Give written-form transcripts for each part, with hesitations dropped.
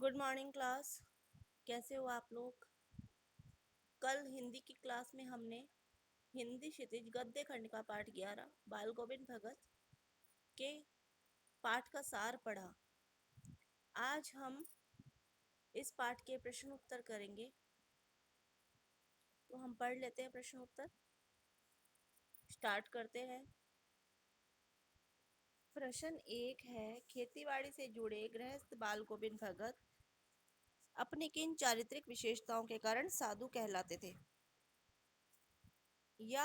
Good morning class. कैसे हो आप लोग? कल हिंदी की क्लास में हमने हिंदी क्षितिज गद्य खंड का पाठ 11 बाल गोविंद भगत के पाठ का सार पढ़ा। आज हम इस पाठ के प्रश्न उत्तर करेंगे। तो हम पढ़ लेते हैं प्रश्न उत्तर। स्टार्ट करते हैं। प्रश्न 1 है, खेतीबाड़ी से जुड़े गृहस्थ बाल गोविंद भगत अपनी किन चारित्रिक विशेषताओं के कारण साधु कहलाते थे? या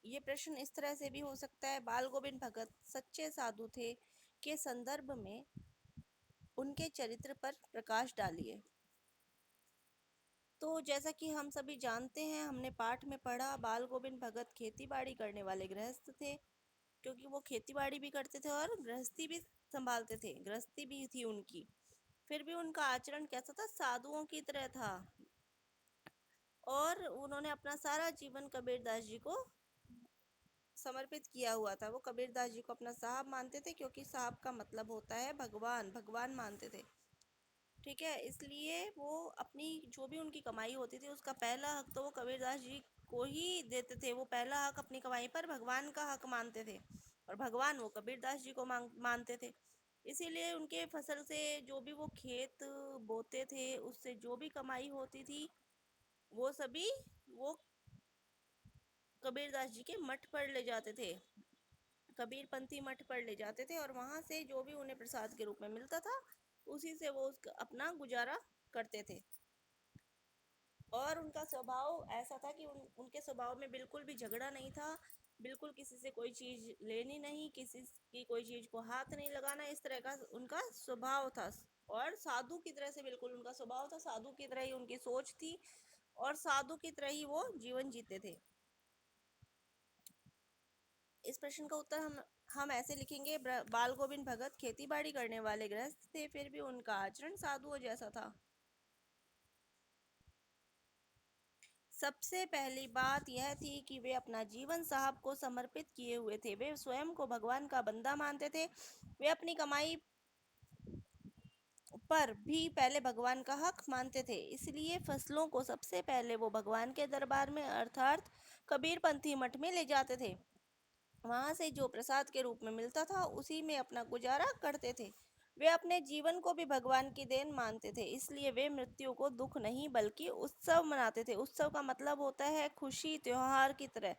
ये प्रश्न इस तरह से भी हो सकता है, बाल गोविंद भगत सच्चे साधु थे के संदर्भ में उनके चरित्र पर प्रकाश डालिए। तो जैसा कि हम सभी जानते हैं, हमने पाठ में पढ़ा, बाल गोविंद भगत खेतीबाड़ी करने वाले गृहस्थ थे, क्योंकि वो खेतीबाड़ी भी करते थे और गृहस्थी भी संभालते थे, गृहस्थी भी थी उनकी। फिर भी उनका आचरण कैसा था? साधुओं की तरह था। और उन्होंने अपना सारा जीवन कबीरदास जी को समर्पित किया हुआ था। वो कबीरदास जी को अपना साहब मानते थे, क्योंकि साहब का मतलब होता है भगवान, भगवान मानते थे। ठीक है, इसलिए वो अपनी जो भी उनकी कमाई होती थी उसका पहला हक तो वो कबीरदास जी को ही देते थे। वो पहला हक अपनी कमाई पर भगवान का हक मानते थे, और भगवान वो कबीरदास जी को मानते थे। इसीलिए उनके फसल से जो भी वो खेत बोते थे, उससे जो भी कमाई होती थी, वो सभी वो कबीरदास जी के मठ पर ले जाते थे, कबीरपंथी मठ पर ले जाते थे, और वहां से जो भी उन्हें प्रसाद के रूप में मिलता था उसी से वो अपना गुजारा करते थे। और उनका स्वभाव ऐसा था कि उनके स्वभाव में बिल्कुल भी झगड़ा नहीं था, बिल्कुल किसी से कोई चीज लेनी नहीं, किसी की कोई चीज को हाथ नहीं लगाना, इस तरह का उनका स्वभाव था। और साधु की तरह से बिल्कुल उनका स्वभाव था, साधु की तरह ही उनकी सोच थी, और साधु की तरह ही वो जीवन जीते थे। इस प्रश्न का उत्तर हम ऐसे लिखेंगे, बाल गोविंद भगत खेतीबाड़ी करने वाले गृहस्थ थे, फिर भी उनका आचरण साधुओं जैसा था। सबसे पहली बात यह थी कि वे अपना जीवन साहब को समर्पित किए हुए थे। वे स्वयं को भगवान का बंदा मानते थे। वे अपनी कमाई पर भी पहले भगवान का हक मानते थे, इसलिए फसलों को सबसे पहले वो भगवान के दरबार में अर्थात कबीरपंथी मठ में ले जाते थे। वहां से जो प्रसाद के रूप में मिलता था उसी में अपना गुजारा करते थे। वे अपने जीवन को भी भगवान की देन मानते थे, इसलिए वे मृत्यु को दुख नहीं बल्कि उत्सव मनाते थे। उत्सव का मतलब होता है खुशी, त्योहार की तरह।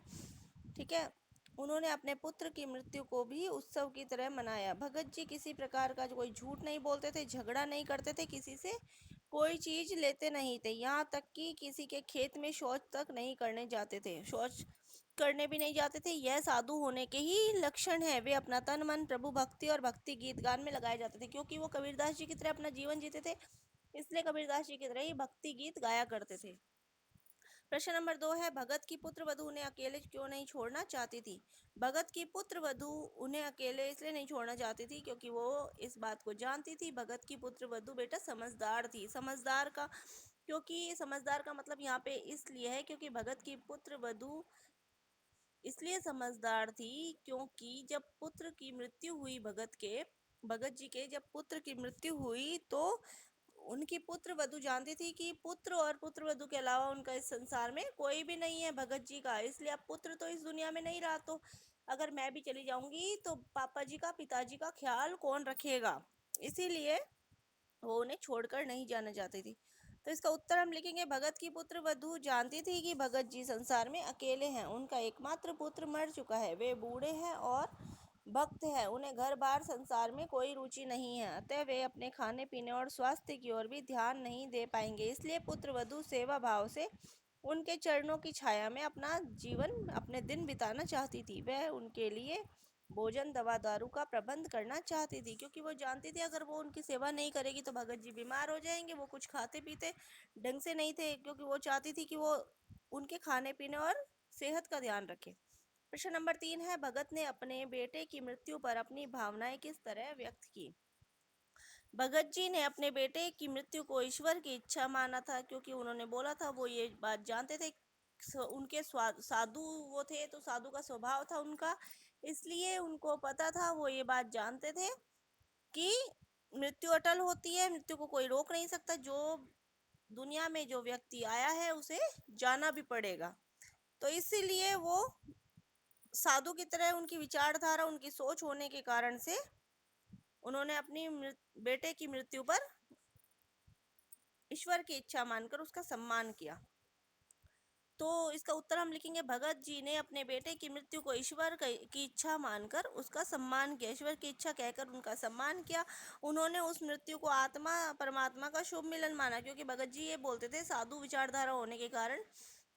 ठीक है, उन्होंने अपने पुत्र की मृत्यु को भी उत्सव की तरह मनाया। भगत जी किसी प्रकार का कोई झूठ नहीं बोलते थे, झगड़ा नहीं करते थे, किसी से कोई चीज लेते नहीं थे, यहाँ तक कि किसी के खेत में शौच तक नहीं करने जाते थे, शौच करने भी नहीं जाते थे। यह साधु होने के ही लक्षण है। वे अपना तन मन प्रभु भक्ति और भक्ति गीत गान में लगाए जाते थे, क्योंकि वो कबीरदास जी की तरह अपना जीवन जीते थे, इसलिए कबीरदास जी की तरह ही भक्ति गीत गाया करते थे। प्रश्न नंबर 2 है, भगत की पुत्र वधु उन्हें अकेले क्यों नहीं छोड़ना चाहती थी? भगत की पुत्र वधु उन्हें अकेले इसलिए नहीं छोड़ना चाहती थी क्योंकि वो इस बात को जानती थी, भगत की पुत्र वधु बेटा समझदार थी। समझदार का, क्योंकि समझदार का मतलब यहाँ पे इसलिए है क्योंकि भगत की पुत्र वधु इसलिए समझदार थी क्योंकि जब पुत्र की मृत्यु हुई, भगत जी के जब पुत्र की मृत्यु हुई, तो उनकी पुत्र वधु जानती थी कि पुत्र और पुत्र वधु के अलावा उनका इस संसार में कोई भी नहीं है भगत जी का। इसलिए अब पुत्र तो इस दुनिया में नहीं रहा, तो अगर मैं भी चली जाऊंगी तो पापा जी का, पिताजी का ख्याल कौन रखेगा? इसीलिए वो उन्हें छोड़कर नहीं जाना चाहती थी। तो इसका उत्तर हम लिखेंगे, भगत की पुत्र वधु जानती थी कि भगत जी संसार में अकेले हैं, उनका एकमात्र पुत्र मर चुका है, वे बूढ़े हैं और भक्त है, उन्हें घर बार संसार में कोई रुचि नहीं है, अतः वे अपने खाने पीने और स्वास्थ्य की ओर भी ध्यान नहीं दे पाएंगे। इसलिए पुत्र वधु सेवा भाव से उनके चरणों की छाया में अपना जीवन, अपने दिन बिताना चाहती थी। वह उनके लिए भोजन, दवा, दारू का प्रबंध करना चाहती थी, क्योंकि वो जानती थी अगर वो उनकी सेवा नहीं करेगी तो भगत जी बीमार हो जाएंगे। वो कुछ खाते पीते ढंग से नहीं थे, क्योंकि वो चाहती थी कि वो उनके खाने पीने और सेहत का ध्यान रखे। प्रश्न नंबर 3 है, भगत ने अपने बेटे की मृत्यु पर अपनी भावनाएं किस तरह व्यक्त की? भगत जी ने अपने बेटे की मृत्यु को ईश्वर की इच्छा माना था, क्योंकि उन्होंने बोला था, वो ये बात जानते थे, उनके साधु वो थे, तो साधु का स्वभाव था उनका, इसलिए उनको पता था, वो ये बात जानते थे कि मृत्यु अटल होती है, मृत्यु को कोई रोक नहीं सकता। जो दुनिया में जो व्यक्ति आया है उसे जाना भी पड़ेगा। तो इसीलिए वो साधु की तरह, उनकी विचारधारा, उनकी सोच होने के कारण से उन्होंने अपनी बेटे की मृत्यु पर ईश्वर की इच्छा मानकर उसका सम्मान किया। तो इसका उत्तर हम लिखेंगे, भगत जी ने अपने बेटे की मृत्यु को ईश्वर की इच्छा मानकर उसका सम्मान किया, ईश्वर की इच्छा कहकर उनका सम्मान किया। उन्होंने उस मृत्यु को आत्मा परमात्मा का शुभ मिलन माना, क्योंकि भगत जी ये बोलते थे साधु विचारधारा होने के कारण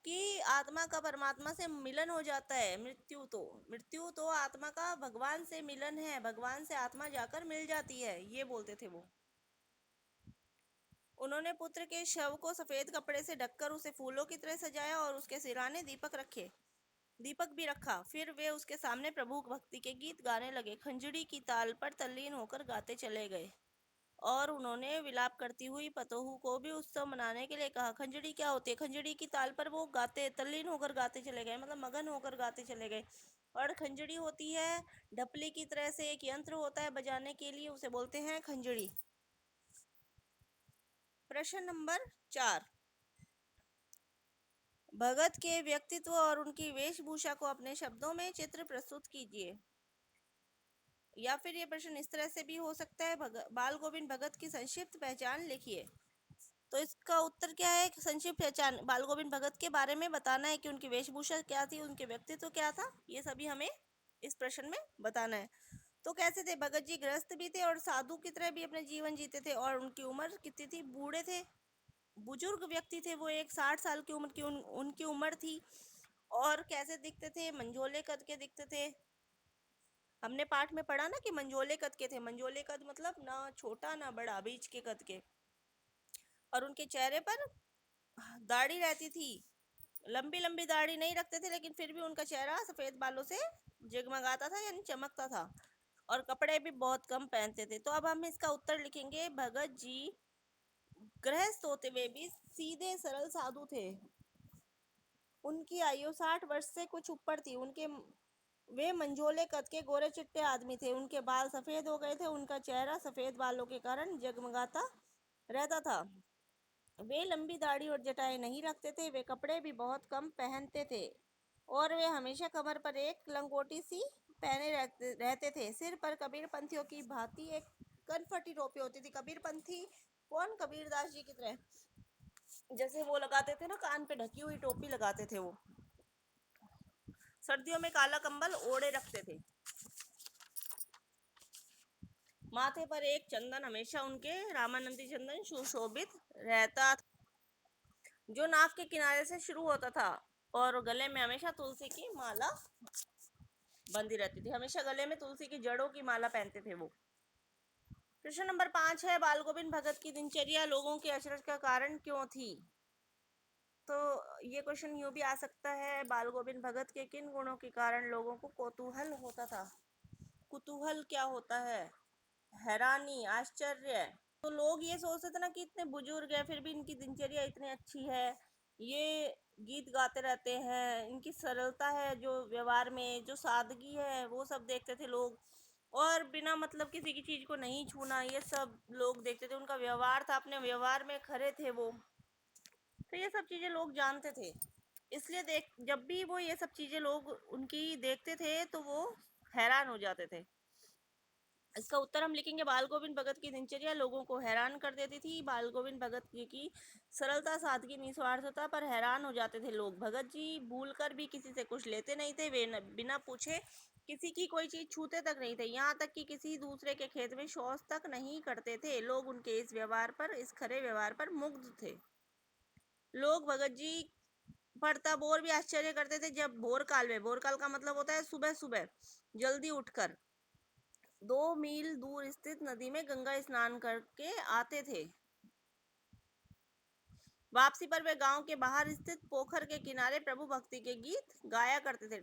कि आत्मा का परमात्मा से मिलन हो जाता है। मृत्यु तो आत्मा का भगवान से मिलन है, भगवान से आत्मा जाकर मिल जाती है, ये बोलते थे वो। उन्होंने पुत्र के शव को सफेद कपड़े से ढककर उसे फूलों की तरह सजाया और उसके सिराने दीपक भी रखा। फिर वे उसके सामने प्रभु भक्ति के गीत गाने लगे, खंजड़ी की ताल पर तल्लीन होकर गाते चले गए। और उन्होंने विलाप करती हुई पतोहू को भी उत्सव मनाने के लिए कहा। खंजड़ी क्या होती है? खंजड़ी की ताल पर वो गाते, तल्लीन होकर गाते चले गए, मतलब मगन होकर गाते चले गए। और खंजड़ी होती है ढपली की तरह से एक यंत्र होता है बजाने के लिए, उसे बोलते हैं खंजड़ी। प्रश्न नंबर 4, भगत के व्यक्तित्व और उनकी वेशभूषा को अपने शब्दों में चित्र प्रस्तुत कीजिए। या फिर ये प्रश्न इस तरह से भी हो सकता है, बाल गोविंद भगत की संक्षिप्त पहचान लिखिए। तो इसका उत्तर क्या है? संक्षिप्त पहचान बाल गोविंद भगत के बारे में बताना है कि उनकी वेशभूषा क्या थी, उनके व्यक्तित्व क्या था, ये सभी हमें इस प्रश्न में बताना है। तो कैसे थे भगत जी? गृहस्थ भी थे और साधु की तरह भी अपने जीवन जीते थे। और उनकी उम्र कितनी थी? बूढ़े थे, बुजुर्ग व्यक्ति थे वो, एक 60 साल की उम्र की उनकी उम्र थी। और कैसे दिखते थे? मंझोले कद के दिखते थे। हमने पाठ में पढ़ा ना कि मंझोले कद के थे। मंझोले कद मतलब ना छोटा ना बड़ा, बीच के कद के। और उनके चेहरे पर दाढ़ी रहती थी, लंबी लंबी दाढ़ी नहीं रखते थे, लेकिन फिर भी उनका चेहरा सफेद बालों से जगमगाता था, यानी चमकता था। और कपड़े भी बहुत कम पहनते थे। तो अब हम इसका उत्तर लिखेंगे, भगत जी गृहस्थ होते हुए भी सीधे सरल साधु थे। उनकी आयु 60 वर्ष से कुछ ऊपर थी। वे मंझोले कद के गोरे चिट्टे आदमी थे। उनके बाल सफेद हो गए थे, उनका चेहरा सफेद बालों के कारण जगमगाता रहता था। वे लंबी दाढ़ी और जटाएं नहीं रखते थे, वे कपड़े भी बहुत कम पहनते थे। और वे हमेशा कमर पर एक लंगोटी सी पहने रहते थे। सिर पर कबीर पंथियों की भांति एक कनफटी टोपी होती थी। कबीर पंथी कौन? कबीरदास जी की तरह, जैसे वो लगाते थे ना, कान पे ढकी हुई टोपी लगाते थे वो। सर्दियों में काला कंबल ओढ़े रखते थे। माथे पर एक चंदन हमेशा उनके रामानंदी चंदन सुशोभित रहता था, जो नाक के किनारे से शुरू होता था। और गले में हमेशा तुलसी की माला बंधी रहती थी, हमेशा गले में तुलसी की जड़ों की माला पहनते थे वो। प्रश्न नंबर 5 है, बाल गोविंद भगत की दिनचर्या लोगों के अचरज का कारण क्यों थी? तो ये क्वेश्चन यूं भी आ सकता है, बाल गोविंद भगत के किन गुणों के कारण लोगों को कौतूहल होता था? कुतूहल क्या होता है? हैरानी, आश्चर्य। तो लोग ये सोचते थे ना कि इतने बुजुर्ग है फिर भी इनकी दिनचर्या इतनी अच्छी है, ये गीत गाते रहते हैं, इनकी सरलता है जो व्यवहार में, जो सादगी है, वो सब देखते थे लोग। और बिना मतलब किसी की चीज को नहीं छूना, ये सब लोग देखते थे। उनका व्यवहार था, अपने व्यवहार में खरे थे वो। तो ये सब चीजें लोग जानते थे। इसलिए जब भी वो ये सब चीजें लोग उनकी देखते थे तो वो हैरान हो जाते थे। इसका उत्तर हम लिखेंगे, बाल गोविंद भगत की दिनचर्या लोगों को हैरान कर देती थी। बाल गोविंद भगत जी की सरलता, सादगी, निस्वार्थता पर हैरान हो जाते थे लोग। भगत जी भूल कर भी किसी से कुछ लेते नहीं थे। वे बिना पूछे किसी की कोई चीज छूते तक नहीं थे, यहाँ तक कि किसी दूसरे के खेत में शौच तक नहीं करते थे। लोग उनके इस व्यवहार पर, इस खरे व्यवहार पर मुग्ध थे। लोग भगत जी पर तब और भी आश्चर्य करते थे जब भोर काल में, भोर काल का मतलब होता है सुबह सुबह जल्दी उठकर 2 मील दूर स्थित नदी में गंगा स्नान करके आते थे। वापसी पर वे गांव के बाहर स्थित पोखर के किनारे प्रभु भक्ति के गीत गाया करते थे।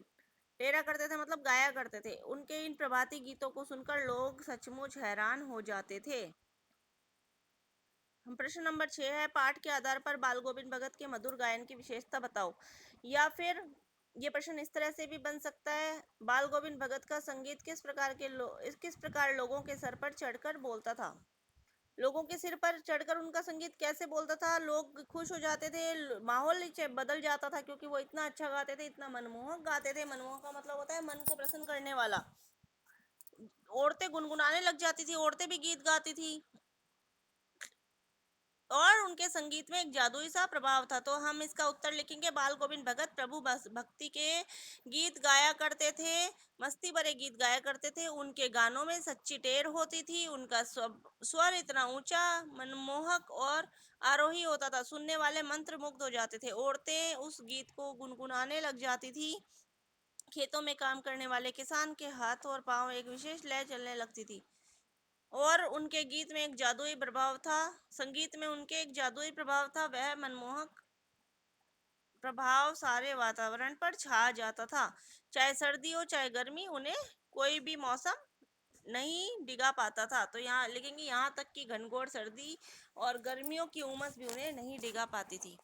टेरा करते थे मतलब गाया करते थे। उनके इन प्रभाती गीतों को सुनकर लोग सचमुच हैरान हो जाते थे। हम प्रश्न नंबर 6 है, पाठ के आधार पर बाल गोविंद भगत के मधुर गायन की विशेषता बताओ। या फिर ये प्रश्न इस तरह से भी बन सकता है, बाल गोविंद भगत का संगीत किस प्रकार लोगों के सर पर चढ़कर बोलता था? लोगों के सिर पर चढ़कर उनका संगीत कैसे बोलता था, लोग खुश हो जाते थे, माहौल ही बदल जाता था, क्योंकि वो इतना अच्छा गाते थे, इतना मनमोहक गाते थे। मनमोहक का मतलब होता है मन को प्रसन्न करने वाला। औरतें गुनगुनाने लग जाती थी, औरतें भी गीत गाती थी, और उनके संगीत में एक जादुई सा प्रभाव था। तो हम इसका उत्तर लिखेंगे, बाल गोविंद भगत प्रभु भक्ति के गीत गाया करते थे, मस्ती भरे गीत गाया करते थे। उनके गानों में सच्ची टेर होती थी, उनका स्वर इतना ऊंचा, मनमोहक और आरोही होता था, सुनने वाले मंत्र मुग्ध हो जाते थे। औरतें उस गीत को गुनगुनाने लग जाती थी। खेतों में काम करने वाले किसान के हाथ और पांव एक विशेष लय चलने लगती थी। और उनके गीत में एक जादुई प्रभाव था, संगीत में उनके एक जादुई प्रभाव था, वह मनमोहक प्रभाव सारे वातावरण पर छा जाता था। चाहे सर्दी हो चाहे गर्मी, उन्हें कोई भी मौसम नहीं डिगा पाता था। तो यहाँ लिखेंगे, यहाँ तक कि घनघोर सर्दी और गर्मियों की उमस भी उन्हें नहीं डिगा पाती थी।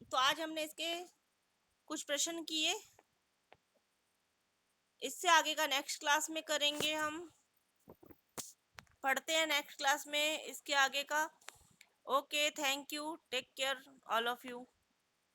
तो आज हमने इसके कुछ प्रश्न किए, इससे आगे का नेक्स्ट क्लास में करेंगे हम। पढ़ते हैं नेक्स्ट क्लास में इसके आगे का। Okay, thank you, take care all of you.